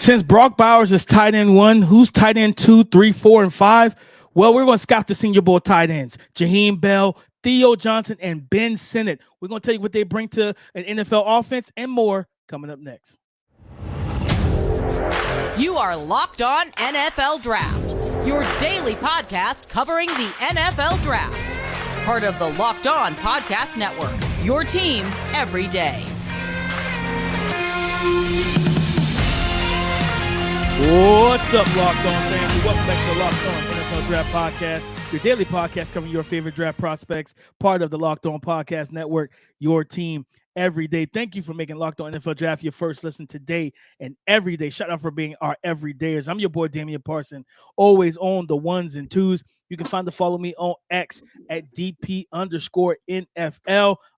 Since Brock Bowers is tight end 1, who's tight end 2, 3, 4, and 5? Well, we're going to scout the Senior Bowl tight ends. Jaheim Bell, Theo Johnson, and Ben Sinnott. We're going to tell you what they bring to an NFL offense and more coming up next. You are Locked On NFL Draft, your daily podcast covering the NFL Draft. Part of the Locked On Podcast Network, your team every day. What's up, Locked On family? Welcome back to the Locked On NFL Draft Podcast, your daily podcast covering your favorite draft prospects, part of the Locked On Podcast Network, your team every day. Thank you for making Locked On NFL Draft your first listen today and every day. Shout out for being our everydayers. I'm your boy, Damian Parson, always on the ones and twos. You can follow me on X at DP_NFL.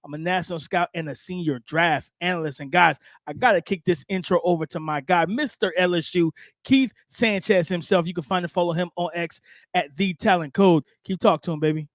I'm a national scout and a senior draft analyst. And guys, I got to kick this intro over to my guy, Mr. LSU, Keith Sanchez himself. You can follow him on X at The Talent Code. Keep talk to him, baby.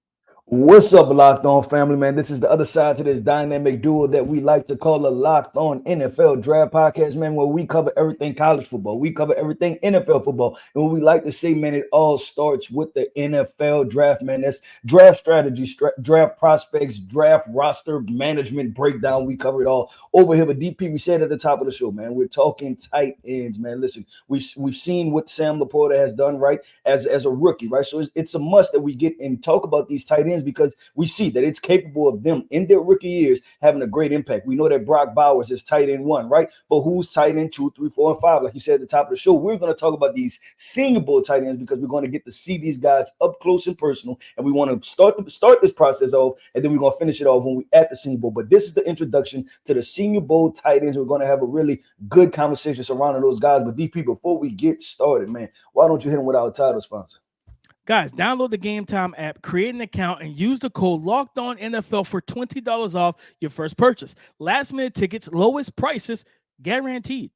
What's up, Locked On family, man? This is the other side to this dynamic duo that we like to call the Locked On NFL Draft Podcast, man, where we cover everything college football. We cover everything NFL football. And what we like to say, man, it all starts with the NFL draft, man. That's draft strategy, draft prospects, draft roster management breakdown. We cover it all over here. But DP, we said at the top of the show, man, we're talking tight ends, man. Listen, we've seen what Sam Laporta has done, right, as a rookie, right? So it's a must that we get and talk about these tight ends, because we see that it's capable of them in their rookie years having a great impact. We know that Brock Bowers is tight end 1, right? But who's tight end 2, 3, 4, and 5? Like you said at the top of the show, we're going to talk about these Senior Bowl tight ends because we're going to get to see these guys up close and personal, and we want to start this process off, and then we're going to finish it off when we're at the Senior Bowl. But this is the introduction to the Senior Bowl tight ends. We're going to have a really good conversation surrounding those guys. But DP, before we get started, man, why don't you hit them with our title sponsor? Guys, download the Gametime app, create an account, and use the code LOCKEDONNFL for $20 off your first purchase. Last-minute tickets, lowest prices, guaranteed.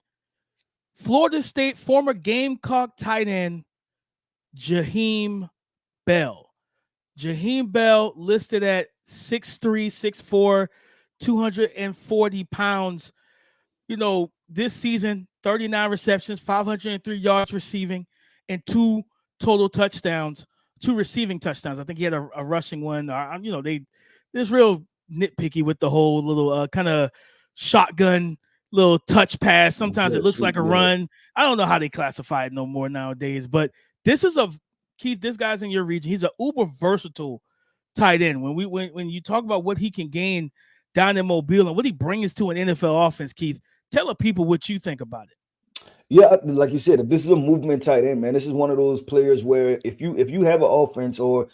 Florida State former Gamecock tight end Jaheim Bell. Jaheim Bell listed at 6'3", 6'4", 240 pounds. You know, this season, 39 receptions, 503 yards receiving, and 2 total touchdowns, 2 receiving touchdowns. I think he had a rushing one. They're real nitpicky with the whole little kind of shotgun little touch pass. Sometimes it looks like a run. I don't know how they classify it no more nowadays, but this is Keith, this guy's in your region. He's an uber versatile tight end. When you talk about what he can gain down in Mobile and what he brings to an NFL offense, Keith, tell the people what you think about it. Yeah, like you said, if this is a movement tight end, man, this is one of those players where if you have an offense, or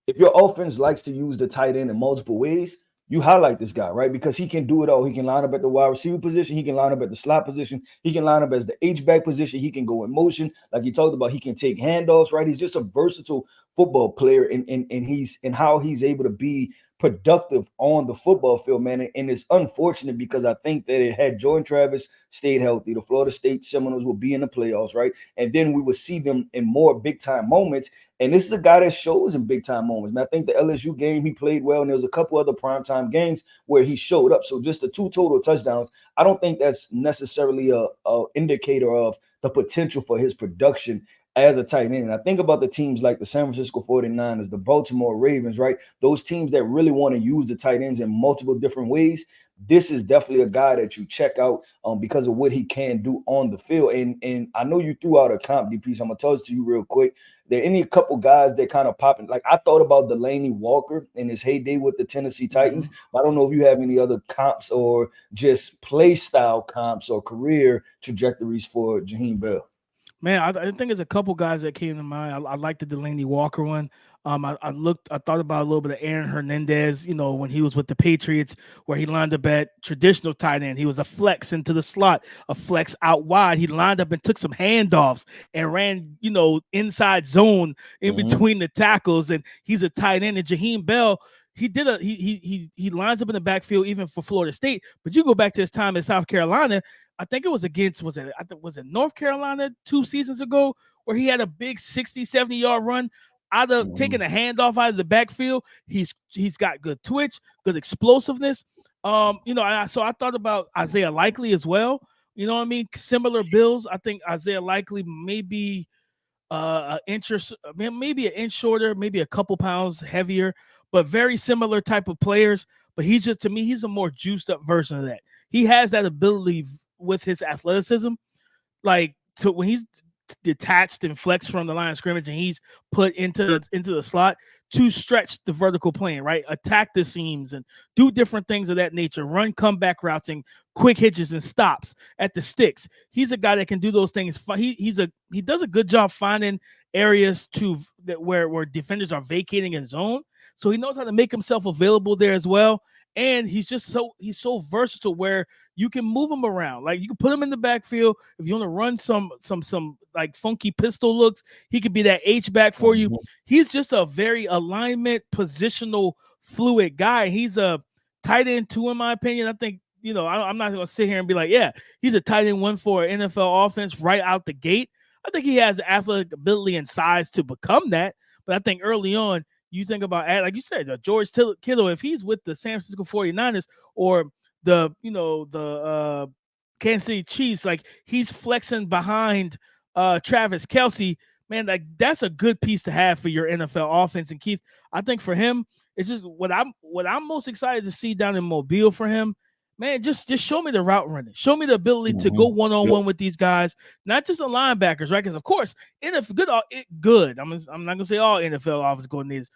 if your offense likes to use the tight end in multiple ways, you highlight this guy, right? Because he can do it all. He can line up at the wide receiver position. He can line up at the slot position. He can line up as the H-back position. He can go in motion, like you talked about. He can take handoffs, right? He's just a versatile football player, and how he's able to be productive on the football field, man. And it's unfortunate because I think that it had Jordan Travis stayed healthy, the Florida State Seminoles will be in the playoffs, right? And then we would see them in more big-time moments. And this is a guy that shows in big-time moments. Man, I think the LSU game, he played well, and there was a couple other primetime games where he showed up. So just the 2 total touchdowns, I don't think that's necessarily a indicator of the potential for his production as a tight end. And I think about the teams like the San Francisco 49ers, the Baltimore Ravens, right? Those teams that really want to use the tight ends in multiple different ways. This is definitely a guy that you check out because of what he can do on the field. And I know you threw out a comp, DP, so I'm going to toss it to you real quick. There any couple guys that kind of popping? Like I thought about Delaney Walker in his heyday with the Tennessee Titans, but I don't know if you have any other comps or just play style comps or career trajectories for Jaheim Bell. Man, I think there's a couple guys that came to mind. I like the Delaney Walker one. I thought about a little bit of Aaron Hernandez, when he was with the Patriots, where he lined up at traditional tight end. He was a flex into the slot, a flex out wide. He lined up and took some handoffs and ran, inside zone in between the tackles. And he's a tight end. And Jaheim Bell, he lines up in the backfield even for Florida State. But you go back to his time in South Carolina, I think it was against, was it North Carolina 2 seasons ago, where he had a big 60, 70-yard run out of taking a handoff out of the backfield. He's got good twitch, good explosiveness. So I thought about Isaiah Likely as well. You know what I mean? Similar bills. I think Isaiah Likely maybe an inch or maybe an inch shorter, maybe a couple pounds heavier, but very similar type of players. But he's just, to me, he's a more juiced up version of that. He has that ability with his athleticism, like to when he's detached and flexed from the line of scrimmage and he's put into the slot to stretch the vertical plane, right? Attack the seams and do different things of that nature. Run comeback routes and quick hitches and stops at the sticks. He's a guy that can do those things. He does a good job finding areas where defenders are vacating in zone. So he knows how to make himself available there as well. And he's so versatile where you can move him around. Like you can put him in the backfield. If you want to run some like funky pistol looks, he could be that H back for you. He's just a very alignment, positional, fluid guy. He's a tight end too, in my opinion. I think, I'm not going to sit here and be like, yeah, he's a tight end one for an NFL offense right out the gate. I think he has athletic ability and size to become that. But I think early on, you think about, like you said, George Kittle, if he's with the San Francisco 49ers or the Kansas City Chiefs, like he's flexing behind Travis Kelce, man, like that's a good piece to have for your NFL offense. And Keith, I think for him, it's just what I'm most excited to see down in Mobile for him. Man, just show me the route running. Show me the ability to go one-on-one with these guys, not just the linebackers, right? Because, of course, good. I'm not going to say all NFL offensive coordinators.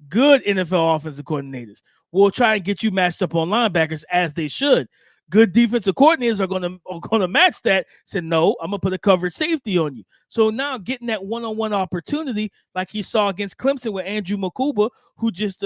Good NFL offensive coordinators will try and get you matched up on linebackers as they should. Good defensive coordinators are going to match that. Say, no, I'm going to put a covered safety on you. So now getting that one-on-one opportunity, like he saw against Clemson with Andrew Makuba, who just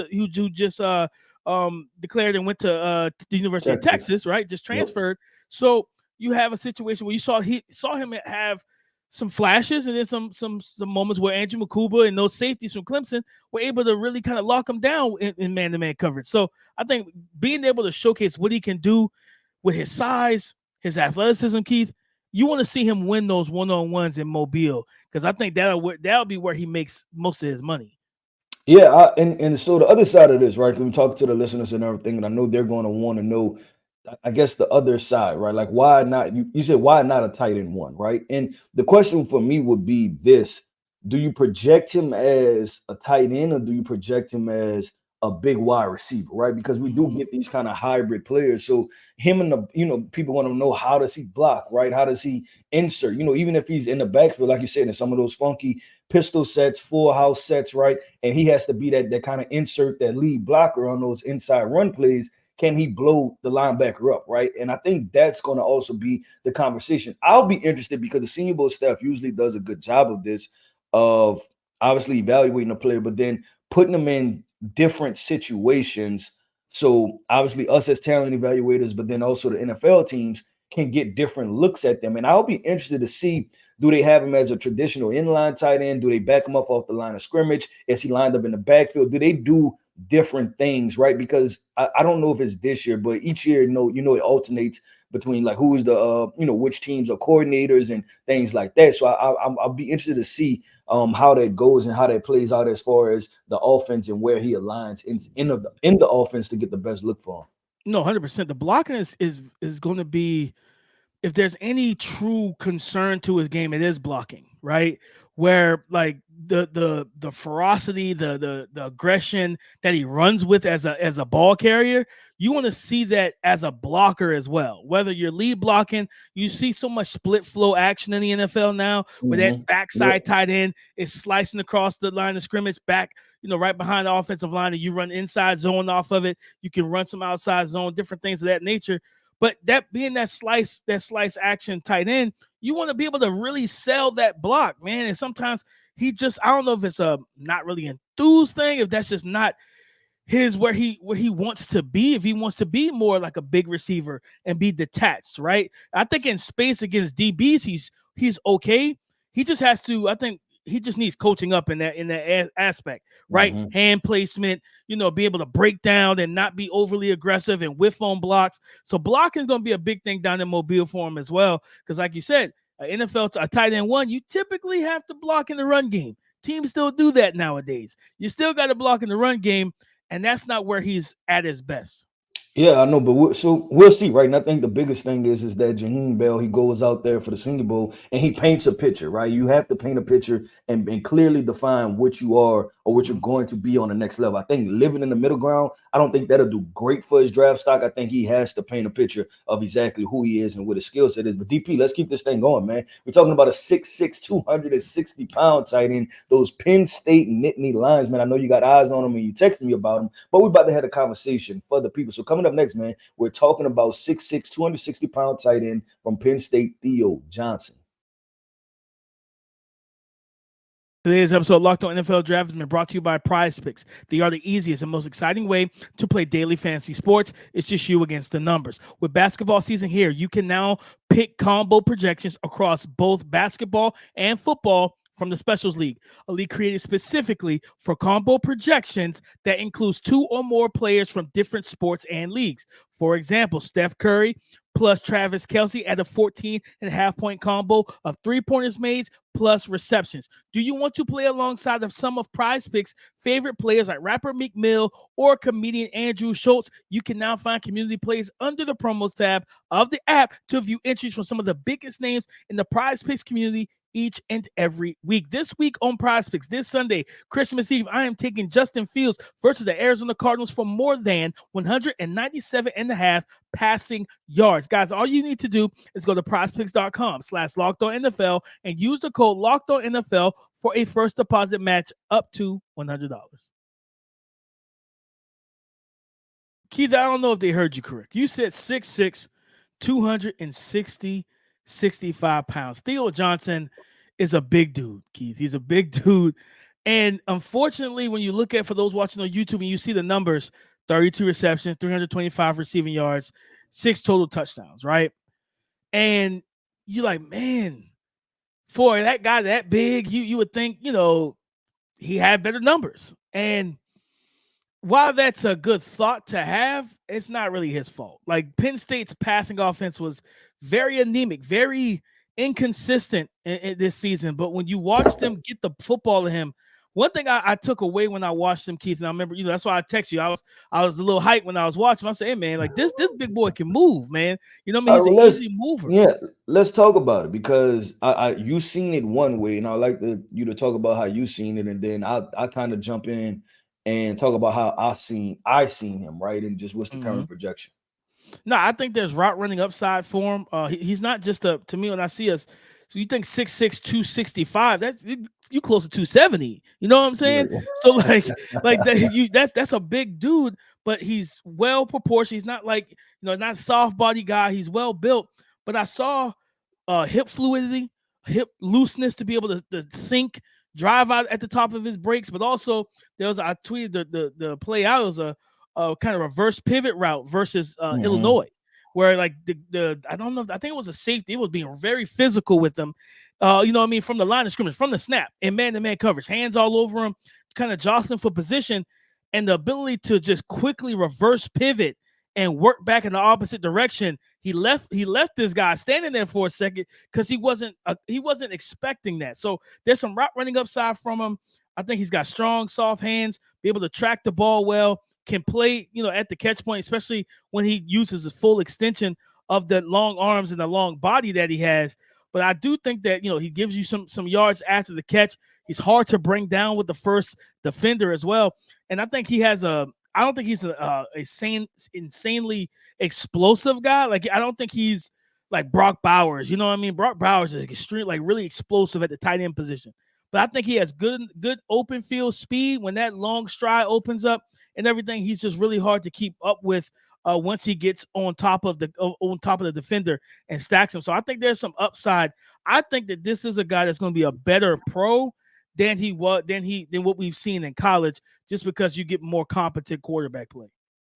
declared and went to the University of Texas, right? Just transferred. Yep. So you have a situation where you saw him have some flashes and then some moments where Andrew Makuba and those safeties from Clemson were able to really kind of lock him down in man-to-man coverage. So I think being able to showcase what he can do with his size, his athleticism, Keith, you want to see him win those one-on-ones in Mobile because I think that'll be where he makes most of his money. Yeah, and so the other side of this, right? We talk to the listeners and everything, and I know they're going to want to know, I guess, the other side, right? Like, why not? You said, why not a tight end one, right? And the question for me would be this: do you project him as a tight end, or do you project him as a big wide receiver, right? Because we do get these kind of hybrid players. So him and people want to know, how does he block, right? How does he insert? Even if he's in the backfield, like you said, in some of those funky pistol sets, full house sets, right? And he has to be that kind of insert, that lead blocker on those inside run plays. Can he blow the linebacker up, right? And I think that's going to also be the conversation. I'll be interested because the Senior Bowl staff usually does a good job of this, of obviously evaluating a player, but then putting them in different situations. So obviously us as talent evaluators, but then also the NFL teams can get different looks at them. And I'll be interested to see, do they have him as a traditional inline tight end? Do they back him up off the line of scrimmage? Is he lined up in the backfield? Do they do different things, right? Because I don't know if it's this year, but each year, it alternates between like who is the, which teams are coordinators and things like that. So I'll be interested to see how that goes and how that plays out as far as the offense and where he aligns in the offense to get the best look for him. No, 100%. The blocking is going to be, if there's any true concern to his game, it is blocking, right? Where like the ferocity, the aggression that he runs with as a ball carrier, you want to see that as a blocker as well. Whether you're lead blocking, you see so much split flow action in the NFL now, where that backside tight end is slicing across the line of scrimmage back, right behind the offensive line, and you run inside zone off of it. You can run some outside zone, different things of that nature. But that being that slice action tight end, you want to be able to really sell that block, man. And sometimes I don't know if it's a not really enthused thing, if that's just not his where he wants to be, if he wants to be more like a big receiver and be detached, right? I think in space against DBs, he's okay. He just has to, I think he just needs coaching up in that aspect, right? Hand placement, be able to break down and not be overly aggressive and whiff on blocks. So blocking is going to be a big thing down in Mobile for him as well. Because like you said, NFL, a tight end one, you typically have to block in the run game. Teams still do that nowadays. You still got to block in the run game, and that's not where he's at his best. Yeah, I know, but we'll see, right? And I think the biggest thing is that Jaheim Bell, he goes out there for the Senior Bowl and he paints a picture, right? You have to paint a picture and clearly define what you are or what you're Mhm. going to be on the next level. I think living in the middle ground, I don't think that'll do great for his draft stock. I think he has to paint a picture of exactly who he is and what his skill set is. But DP, let's keep this thing going, man. We're talking about a 6'6", 260-pound tight end. Those Penn State Nittany Lions, man. I know you got eyes on them and you texted me about them. But we're about to have a conversation for the people. So coming up next, man, we're talking about 6'6", 260-pound tight end from Penn State, Theo Johnson. Today's episode of Locked On NFL Draft has been brought to you by PrizePicks. They are the easiest and most exciting way to play daily fantasy sports. It's just you against the numbers. With basketball season here, you can now pick combo projections across both basketball and football from the Specials League, a league created specifically for combo projections that includes two or more players from different sports and leagues. For example, Steph Curry plus Travis Kelce at a 14.5-point combo of three-pointers made plus receptions. Do you want to play alongside of some of PrizePicks' favorite players like rapper Meek Mill or comedian Andrew Schultz? You can now find community plays under the promos tab of the app to view entries from some of the biggest names in the PrizePicks community each and every week. This week on PrizePicks, this Sunday, Christmas Eve, I am taking Justin Fields versus the Arizona Cardinals for more than 197.5 passing yards. Guys, all you need to do is go to prizepicks.com/LockedOnNFL and use the code LockedOnNFL for a first deposit match up to $100. Keith, I don't know if they heard you correct. You said 6'6", 65 pounds. Theo Johnson is a big dude, Keith. He's a big dude. And unfortunately, when you look at, for those watching on YouTube and you see the numbers, 32 receptions, 325 receiving yards, 6 total touchdowns, right? And you're like, man, for that guy that big, you would think, he had better numbers. And while that's a good thought to have, it's not really his fault. Like, Penn State's passing offense was very anemic, very inconsistent in this season. But when you watch them get the football to him, one thing I took away when I watched him, Keith, and I remember, that's why I text you. I was a little hyped when I was watching. I said, hey, man, like this big boy can move, man. You know what I mean? He's an easy mover. Yeah, let's talk about it because you seen it one way, and I like you to talk about how you seen it, and then I kind of jump in and talk about how I seen him, right, and just what's the current projection. No, I think there's route running upside for him. He's not just to me when I see us. So you think 6'6", 265, that's you close to 270. You know what I'm saying? Yeah. So that's a big dude, but he's well proportioned. He's not like, not soft body guy. He's well built. But I saw hip fluidity, hip looseness to be able to sink, drive out at the top of his brakes. But also I tweeted the play out as a kind of reverse pivot route versus Illinois, where like I don't know, I think it was a safety. It was being very physical with them. You know what I mean? From the line of scrimmage, from the snap, and man-to-man coverage, hands all over him, kind of jostling for position, and the ability to just quickly reverse pivot and work back in the opposite direction. He left this guy standing there for a second because he wasn't expecting that. So there's some route running upside from him. I think he's got strong, soft hands, be able to track the ball well, can play, at the catch point, especially when he uses the full extension of the long arms and the long body that he has. But I do think that, he gives you some yards after the catch. He's hard to bring down with the first defender as well. And I think he has I don't think he's a insanely explosive guy. Like, I don't think he's like Brock Bowers. You know what I mean? Brock Bowers is extreme, like really explosive at the tight end position. But I think he has good open field speed when that long stride opens up and everything. He's just really hard to keep up with once he gets on top of the defender and stacks him. So I think there's some upside. I think that this is a guy that's going to be a better pro than what we've seen in college, just because you get more competent quarterback play.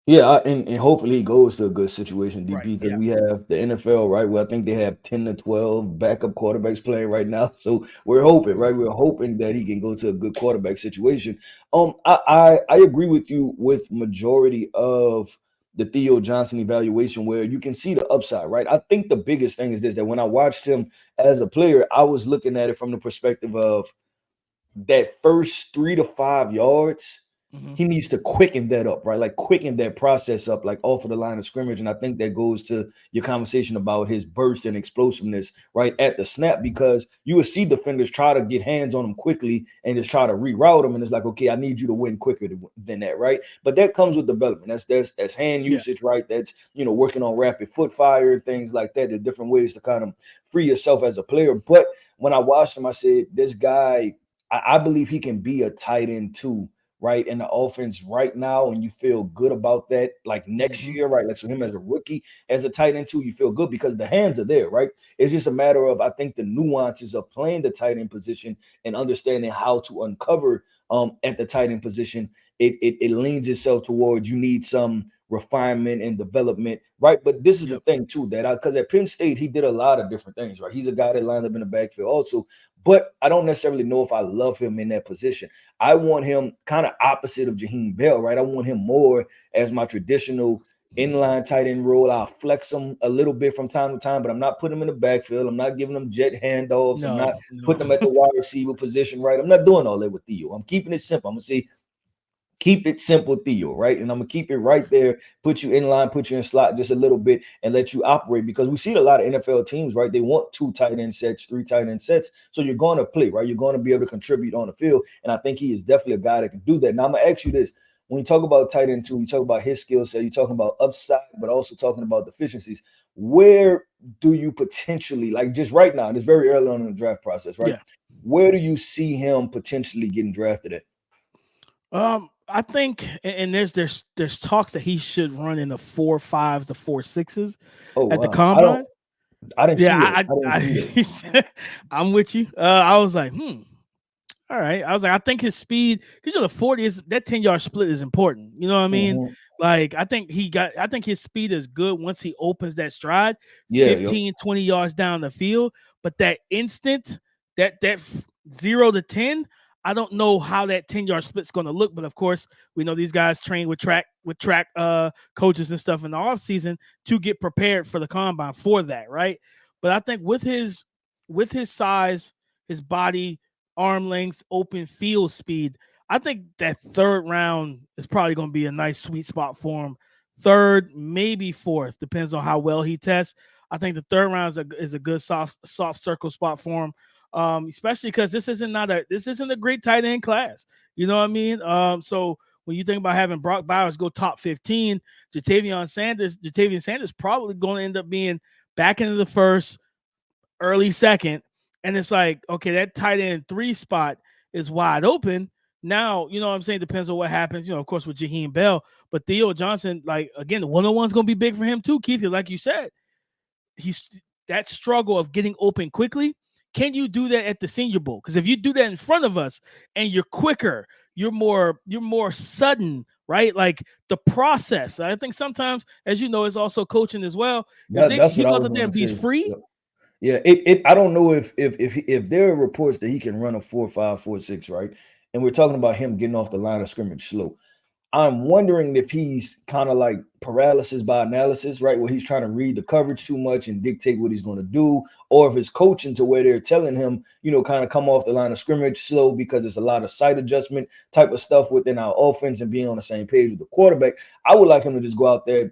Yeah, and hopefully he goes to a good situation, DP, Right, because yeah. we have the NFL, right, where I think they have 10 to 12 backup quarterbacks playing right now. So we're hoping, right? We're hoping that he can go to a good quarterback situation. I agree with you with majority of the Theo Johnson evaluation where you can see the upside, right? I think the biggest thing is this, that when I watched him as a player, I was looking at it from the perspective of that first 3 to 5 yards. Mhm. he needs to quicken that up, right? Like quicken that process up, like off of the line of scrimmage. And I think that goes to your conversation about his burst and explosiveness, right at the snap, because you will see defenders try to get hands on him quickly and just try to reroute him. And it's like, okay, I need you to win quicker than that, right? But that comes with development. That's hand Yeah. usage, right? That's, working on rapid foot fire, things like that. There's different ways to kind of free yourself as a player. But when I watched him, I said, this guy, I believe he can be a tight end too, right, in the offense right now, and you feel good about that. Like next Mhm. year, right? Like, so him as a rookie, as a tight end too, you feel good because the hands are there, right? It's just a matter of, I think, the nuances of playing the tight end position and understanding how to uncover at the tight end position. It leans itself towards, you need some refinement and development, right? But this is the Yep. thing too, that because at Penn State he did a lot of different things, right? He's a guy that lined up in the backfield also, but I don't necessarily know if I love him in that position. I want him kind of opposite of Jaheim Bell, right? I want him more as my traditional inline tight end role. I'll flex him a little bit from time to time, but I'm not putting him in the backfield. I'm not giving him jet handoffs. I'm not No. putting him at the wide receiver position, right? I'm not doing all that with Theo. I'm keeping it simple. I'm going to say, keep it simple, Theo, right? And I'm gonna keep it right there, put you in line, put you in slot just a little bit, and let you operate, because we see a lot of NFL teams, right? They want 2 tight end sets, 3 tight end sets. So you're going to play, right? You're going to be able to contribute on the field. And I think he is definitely a guy that can do that. Now I'm gonna ask you this. When you talk about tight end 2, you talk about his skill set, you're talking about upside, but also talking about deficiencies. Where do you potentially, like just right now, and it's very early on in the draft process, right? Yeah. Where do you see him potentially getting drafted at? I think, and there's talks that he should run in the 4.5s to 4.6s Oh at the wow. combine. I didn't Yeah, see that. I didn't see that. I'm with you. I was like, all right. I was like, I think his speed, because the 40 is that 10-yard split is important. You know what I mean? Mhm. Like, I think his speed is good once he opens that stride, Yeah, yep. 15, 20 yards down the field. But that instant, that 0 to 10, I don't know how that 10-yard split's going to look. But of course, we know these guys train with track coaches and stuff in the offseason to get prepared for the combine for that, right? But I think with his size, his body, arm length, open field speed, I think that 3rd round is probably going to be a nice sweet spot for him. 3rd, maybe 4th, depends on how well he tests. I think the 3rd round is a good soft circle spot for him, especially because this isn't a great tight end class. You know what I mean? So when you think about having Brock Bowers go top 15, Jatavian Sanders probably going to end up being back into the 1st, early 2nd. And it's like, okay, that tight end 3 spot is wide open. Now, you know what I'm saying? Depends on what happens, of course, with Jaheim Bell. But Theo Johnson, like, again, the 101's going to be big for him too, Keith, because like you said, he's that struggle of getting open quickly. Can you do that at the Senior Bowl? Because if you do that in front of us and you're quicker, you're more sudden, right? Like the process. I think sometimes, as you know, it's also coaching as well. That's He what I goes was out there going and to beats say. free. Yep. Yeah, it I don't know if there are reports that he can run a 4.5, 4.6, right? And we're talking about him getting off the line of scrimmage slow. I'm wondering if he's kind of like paralysis by analysis, right? Where he's trying to read the coverage too much and dictate what he's going to do, or if it's coaching to where they're telling him, kind of come off the line of scrimmage slow, because it's a lot of sight adjustment type of stuff within our offense and being on the same page with the quarterback. I would like him to just go out there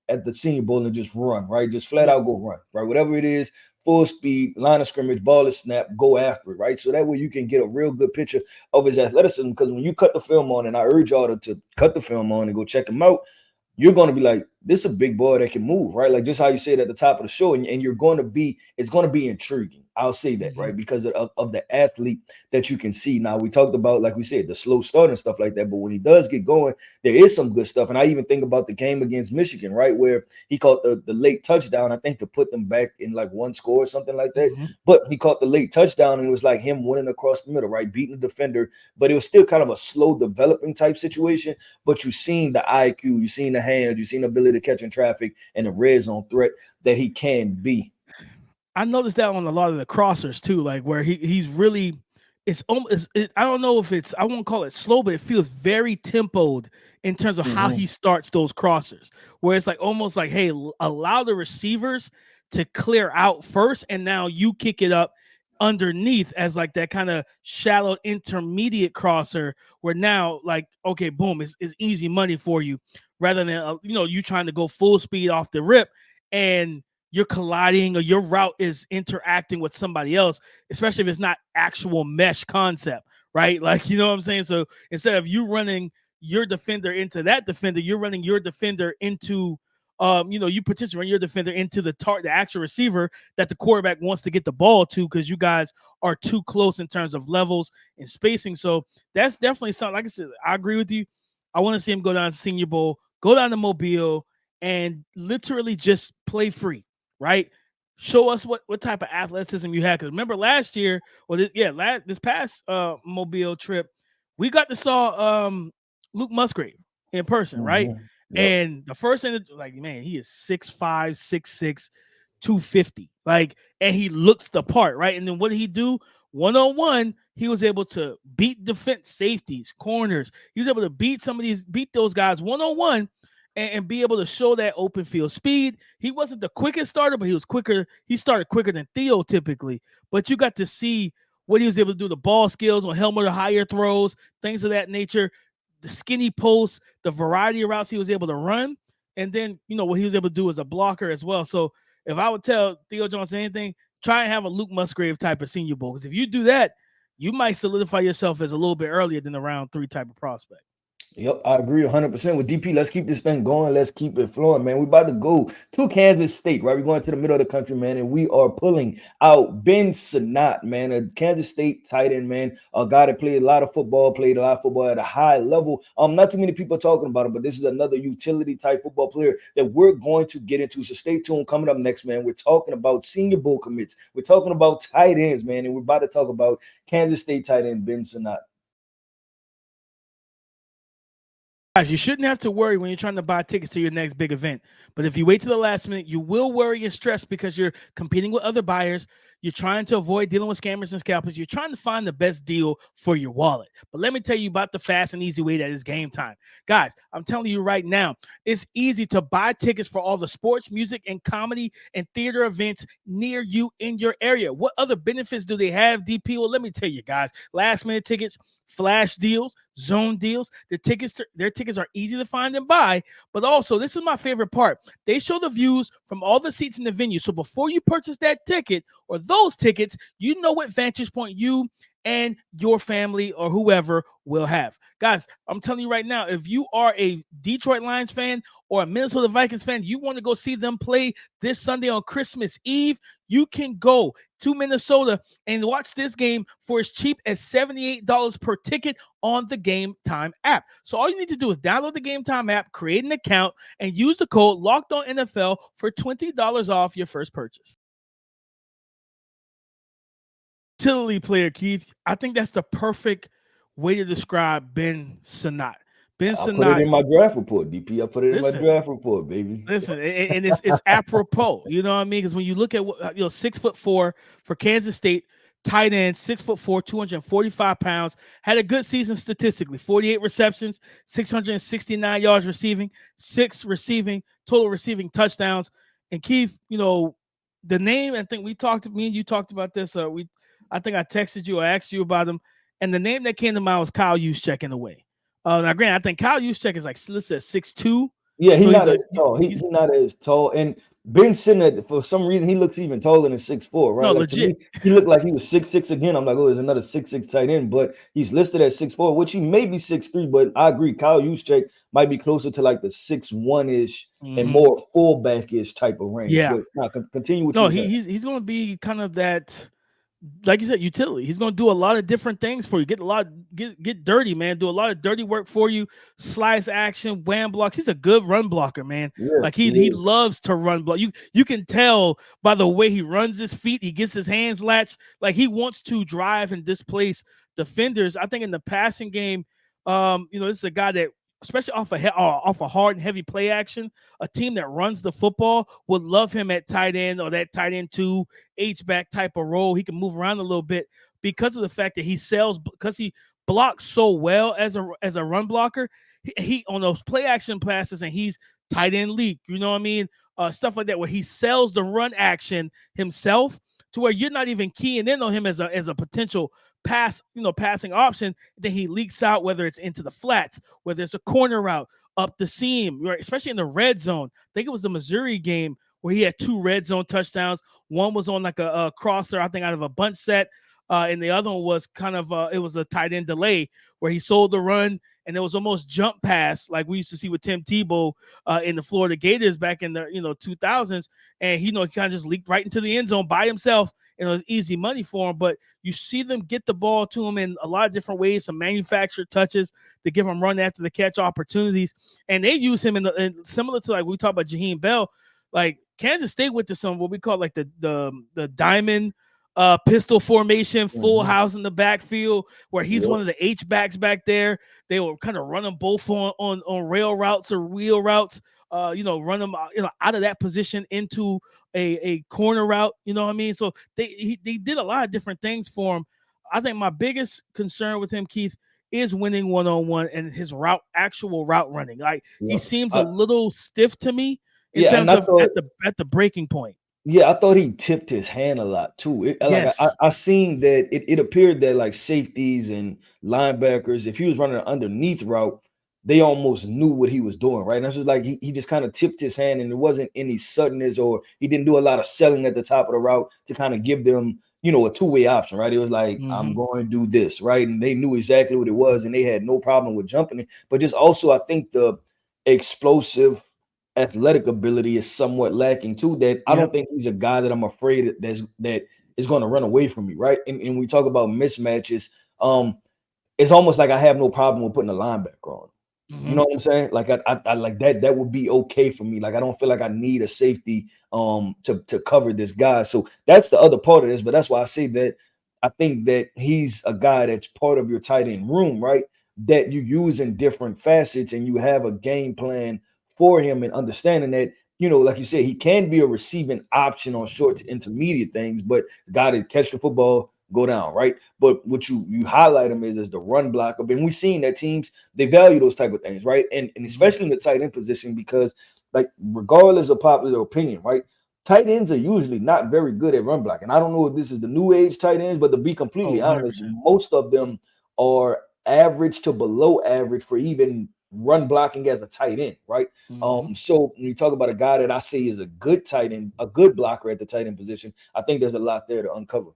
at the Senior Bowl and just run, right? Just flat out go run, right? Whatever it is, full speed, line of scrimmage, ball is snapped, go after it, right? So that way you can get a real good picture of his athleticism. Because when you cut the film on, and I urge y'all to cut the film on and go check him out, you're going to be like, this is a big boy that can move, right? Like just how you said at the top of the show, and you're going to be, it's going to be intriguing. I'll say that, right? Because of the athlete that you can see. Now, we talked about, like we said, the slow start and stuff like that, but when he does get going, there is some good stuff. And I even think about the game against Michigan, right, where he caught the late touchdown, I think, to put them back in like 1 score or something like that. But he caught the late touchdown, and it was like him winning across the middle, right, beating the defender. But it was still kind of a slow developing type situation. But you've seen the IQ, you've seen the hands, you've seen the ability to catch in traffic and the red zone threat that he can be. I noticed that on a lot of the crossers too, like where he's really, it's almost, I don't know if I won't call it slow, but it feels very tempoed in terms of how he starts those crossers, where it's like almost like, hey, allow the receivers to clear out first, and now you kick it up underneath as like that kind of shallow intermediate crosser where now like, okay, boom, it's easy money for you rather than, you trying to go full speed off the rip and you're colliding or your route is interacting with somebody else, especially if it's not actual mesh concept, right? Like, you know what I'm saying? So instead of you running your defender into that defender, you're running your defender into you potentially run your defender into the actual receiver that the quarterback wants to get the ball to because you guys are too close in terms of levels and spacing. So that's definitely something. Like I said, I agree with you. I want to see him go down to Senior Bowl, go down to Mobile, and literally just play free, right? Show us what type of athleticism you had. Because remember last year, this past Mobile trip, we got to saw Luke Musgrave in person, right? Yep. And the first thing, like, man, he is 6'5", 6'6", 250. Like, and he looks the part, right? And then what did he do? 1-on-1, he was able to beat defense safeties, corners. He was able to beat those guys 1-on-1 and be able to show that open field speed. He wasn't the quickest starter, but he was quicker. He started quicker than Theo typically. But you got to see what he was able to do, the ball skills on helmet or higher throws, things of that nature, the skinny posts, the variety of routes he was able to run, and then what he was able to do as a blocker as well. So if I would tell Theo Johnson anything, try and have a Luke Musgrave type of Senior Bowl, because if you do that, you might solidify yourself as a little bit earlier than the round 3 type of prospect. Yep, I agree 100% with DP. Let's keep this thing going. Let's keep it flowing, man. We're about to go to Kansas State, right? We're going to the middle of the country, man, and we are pulling out Ben Sinnott, man, a Kansas State tight end, man, a guy that played a lot of football at a high level. Not too many people are talking about him, but this is another utility type football player that we're going to get into. So stay tuned. Coming up next, man, we're talking about Senior Bowl commits. We're talking about tight ends, man, and we're about to talk about Kansas State tight end Ben Sinnott. Guys, you shouldn't have to worry when you're trying to buy tickets to your next big event. But if you wait to the last minute, you will worry and stress because you're competing with other buyers. You're trying to avoid dealing with scammers and scalpers. You're trying to find the best deal for your wallet. But let me tell you about the fast and easy way that is Gametime. Guys, I'm telling you right now, it's easy to buy tickets for all the sports, music, and comedy and theater events near you in your area. What other benefits do they have, DP? Well, let me tell you, guys. Last minute tickets, flash deals, zone deals. Their tickets are easy to find and buy, but also, this is my favorite part. They show the views from all the seats in the venue. So before you purchase that ticket or those tickets, you know what vantage point you and your family or whoever will have. Guys, I'm telling you right now, if you are a Detroit Lions fan or a Minnesota Vikings fan, you want to go see them play this Sunday on Christmas Eve, you can go to Minnesota and watch this game for as cheap as $78 per ticket on the Gametime app. So all you need to do is download the Gametime app, create an account, and use the code LOCKEDONNFL for $20 off your first purchase. Utility player, Keith. I think that's the perfect way to describe Ben Sinnott. Ben Sinnott. I put it in my draft report, DP. I put it in my draft report, baby. Listen, and it's apropos. You know what I mean? Because when you look at 6'4" for Kansas State, tight end, 6'4", 245 pounds, had a good season statistically. 48 receptions, 669 yards receiving, 6 total receiving touchdowns. And Keith, the name, I think me and you talked about this. I think I texted you or asked you about him, and the name that came to mind was Kyle Juszczyk in a way. Now, granted, I think Kyle Juszczyk is like listed at 6'2". Yeah, he's not as tall. He's not as tall. And Ben Sinnott, for some reason, he looks even taller than 6'4", right? No, like, legit. Me, he looked like he was 6'6" again. I'm like, oh, there's another 6'6" tight end, but he's listed at 6'4", which he may be 6'3", but I agree. Kyle Juszczyk might be closer to like the 6'1"-ish and more fullback-ish type of range. Yeah. But continue with he's going to be kind of that, like you said, utility. He's going to do a lot of different things for you. Get dirty, man. Do a lot of dirty work for you. Slice action, wham blocks. He's a good run blocker, man. Yeah, like he loves to run block. You can tell by the way he runs his feet. He gets his hands latched. Like he wants to drive and displace defenders. I think in the passing game, this is a guy that, especially off a hard and heavy play action, a team that runs the football would love him at tight end or that tight end 2 H-back type of role. He can move around a little bit because of the fact that because he blocks so well as a run blocker. He on those play action passes, and he's tight end leak. You know what I mean? Stuff like that where he sells the run action himself. to where you're not even keying in on him as a potential passing option. Then he leaks out, whether it's into the flats, whether it's a corner route, up the seam, right? Especially in the red zone. I think it was the Missouri game where he had 2 red zone touchdowns. One was on like a crosser, I think out of a bunch set. And the other one was kind of it was a tight end delay where he sold the run, and it was almost jump pass like we used to see with Tim Tebow in the Florida Gators back in the 2000s. And he kind of just leaked right into the end zone by himself, and it was easy money for him. But you see them get the ball to him in a lot of different ways, some manufactured touches to give him run after the catch opportunities, and they use him in similar to like we talk about Jaheim Bell. Like Kansas State went to some what we call like the diamond pistol formation, full house in the backfield, where he's one of the H backs back there. They will kind of run them both on rail routes or wheel routes. Run them out of that position into a corner route. You know what I mean? So they did a lot of different things for him. I think my biggest concern with him, Keith, is winning one-on-one and his actual route running. Like he seems a little stiff to me in terms of at the breaking point. Yeah, I thought he tipped his hand a lot too. Yes. Like I seen that it appeared that like safeties and linebackers, if he was running an underneath route, they almost knew what he was doing, right? And that's just like he just kind of tipped his hand, and there wasn't any suddenness, or he didn't do a lot of selling at the top of the route to kind of give them, a two-way option, right? It was like, I'm going to do this, right? And they knew exactly what it was, and they had no problem with jumping it. But just also, I think the explosive athletic ability is somewhat lacking too. That I don't think he's a guy that I'm afraid that is going to run away from me, right? And we talk about mismatches. It's almost like I have no problem with putting a linebacker on. You know what I'm saying? Like I like that. That would be okay for me. Like I don't feel like I need a safety to cover this guy. So that's the other part of this. But that's why I say that I think that he's a guy that's part of your tight end room, right? That you use in different facets, and you have a game plan for him, and understanding that, like you said, he can be a receiving option on short to intermediate things, but got to catch the football, go down, right? But what you highlight him is as the run blocker. And we've seen that teams, they value those type of things, right? And especially in the tight end position, because like regardless of popular opinion, right? Tight ends are usually not very good at run blocking. I don't know if this is the new age tight ends, but to be completely honest, most of them are average to below average for even run blocking as a tight end, right? So when you talk about a guy that I say is a good tight end, a good blocker at the tight end position, I think there's a lot there to uncover.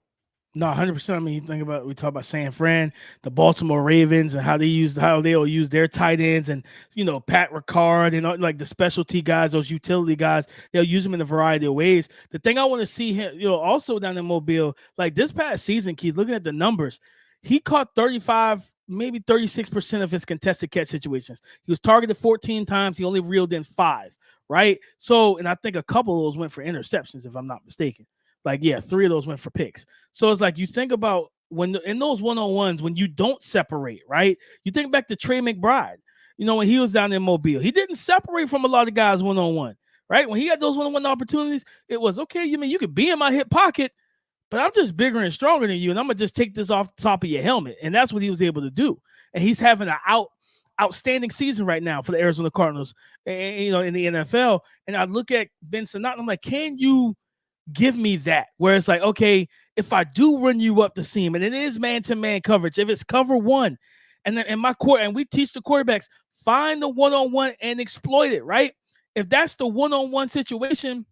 No, 100%. I mean, we talk about San Fran, the Baltimore Ravens, and how they'll use their tight ends, and Pat Ricard and like the specialty guys, those utility guys. They'll use them in a variety of ways. The thing I want to see him, also down in Mobile, like this past season, Keith, looking at the numbers, he caught 35, maybe 36% of his contested catch situations. He was targeted 14 times. He only reeled in 5, right? So, and I think a couple of those went for interceptions, if I'm not mistaken. Like, 3 of those went for picks. So it's like you think about when in those one-on-ones, when you don't separate, right? You think back to Trey McBride, when he was down in Mobile. He didn't separate from a lot of guys one-on-one, right? When he got those one-on-one opportunities, it was, okay, you could be in my hip pocket, but I'm just bigger and stronger than you, and I'm going to just take this off the top of your helmet. And that's what he was able to do. And he's having an outstanding season right now for the Arizona Cardinals, in the NFL. And I look at Ben Sinnott, and I'm like, can you give me that? Where it's like, okay, if I do run you up the seam, and it is man-to-man coverage, if it's cover one, and then and we teach the quarterbacks, find the one-on-one and exploit it, right? If that's the one-on-one situation,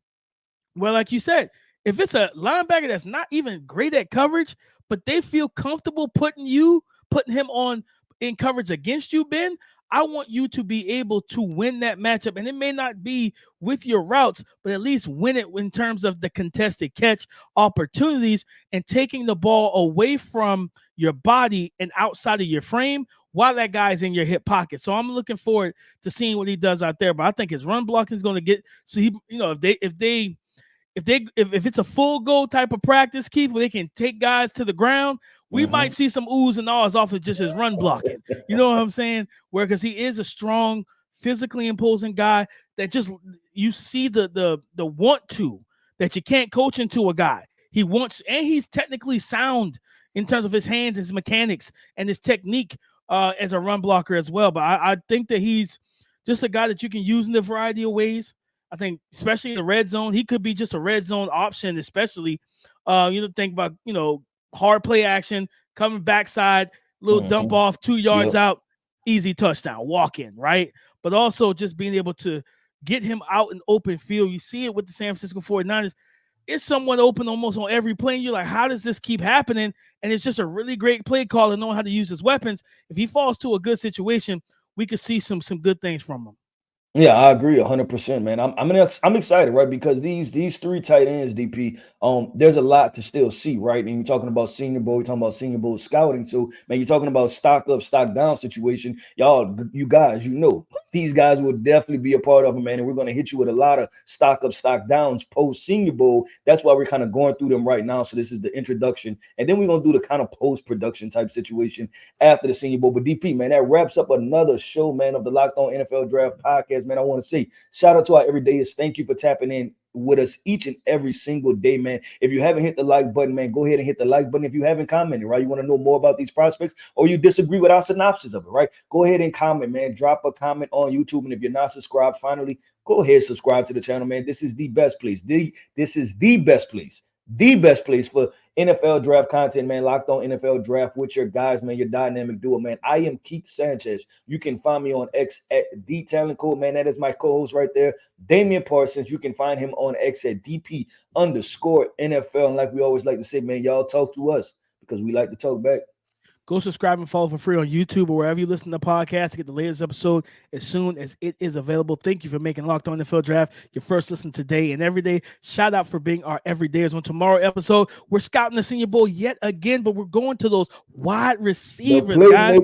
well, like you said, if it's a linebacker that's not even great at coverage, but they feel comfortable putting him on in coverage against you, Ben, I want you to be able to win that matchup. And it may not be with your routes, but at least win it in terms of the contested catch opportunities and taking the ball away from your body and outside of your frame while that guy's in your hip pocket. So I'm looking forward to seeing what he does out there. But I think his run blocking is going to get, so he, if it's a full go type of practice, Keith, where they can take guys to the ground, we might see some oohs and ahs off of just his run blocking. You know what I'm saying? Because he is a strong, physically imposing guy that just, you see the want to, that you can't coach into a guy. He wants, and he's technically sound in terms of his hands, his mechanics, and his technique as a run blocker as well. But I think that he's just a guy that you can use in a variety of ways. I think especially in the red zone, he could be just a red zone option, especially think about, hard play action, coming backside, little dump off 2 yards out, easy touchdown, walk in, right? But also just being able to get him out in open field. You see it with the San Francisco 49ers. It's somewhat open almost on every play. And you're like, how does this keep happening? And it's just a really great play call and knowing how to use his weapons. If he falls to a good situation, we could see some good things from him. Yeah, I agree 100%, man. I'm excited, right? Because these 3 tight ends, DP, there's a lot to still see, right? And you're talking about Senior Bowl, you're talking about Senior Bowl scouting. So, man, you're talking about stock up, stock down situation. You guys, these guys will definitely be a part of it, man. And we're going to hit you with a lot of stock up, stock downs post Senior Bowl. That's why we're kind of going through them right now. So this is the introduction, and then we're going to do the kind of post production type situation after the Senior Bowl. But DP, man, that wraps up another show, man, of the Locked On NFL Draft podcast. Man, I want to say shout out to our everydayers. Thank you for tapping in with us each and every single day, man. If you haven't hit the like button, man, go ahead and hit the like button. If you haven't commented, right, you want to know more about these prospects, or you disagree with our synopsis of it, right, go ahead and comment, man. Drop a comment on YouTube. And if you're not subscribed, finally, go ahead and subscribe to the channel, man. This is the best place. This is the best place. The best place for NFL draft content, man. Locked On NFL Draft with your guys, man. Your dynamic duo, man. I am Keith Sanchez. You can find me on X at The Talent Code, man. That is my co-host right there, Damian Parsons. You can find him on X at DP_NFL. And like we always like to say, man, y'all talk to us because we like to talk back. Go subscribe and follow for free on YouTube or wherever you listen to podcasts to get the latest episode as soon as it is available. Thank you for making Locked On NFL Draft your first listen today and every day. Shout out for being our everydayers. On tomorrow episode, we're scouting the Senior Bowl yet again, but we're going to those wide receivers, guys.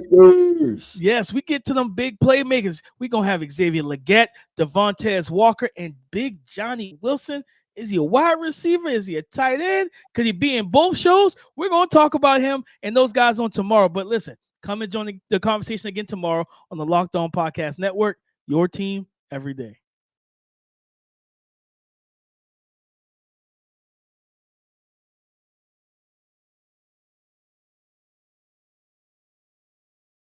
Yes, we get to them big playmakers. We're going to have Xavier Legette, Devontae Walker, and Big Johnny Wilson. Is he a wide receiver? Is he a tight end? Could he be in both shows? We're going to talk about him and those guys on tomorrow. But listen, come and join the conversation again tomorrow on the Locked On Podcast Network, your team every day.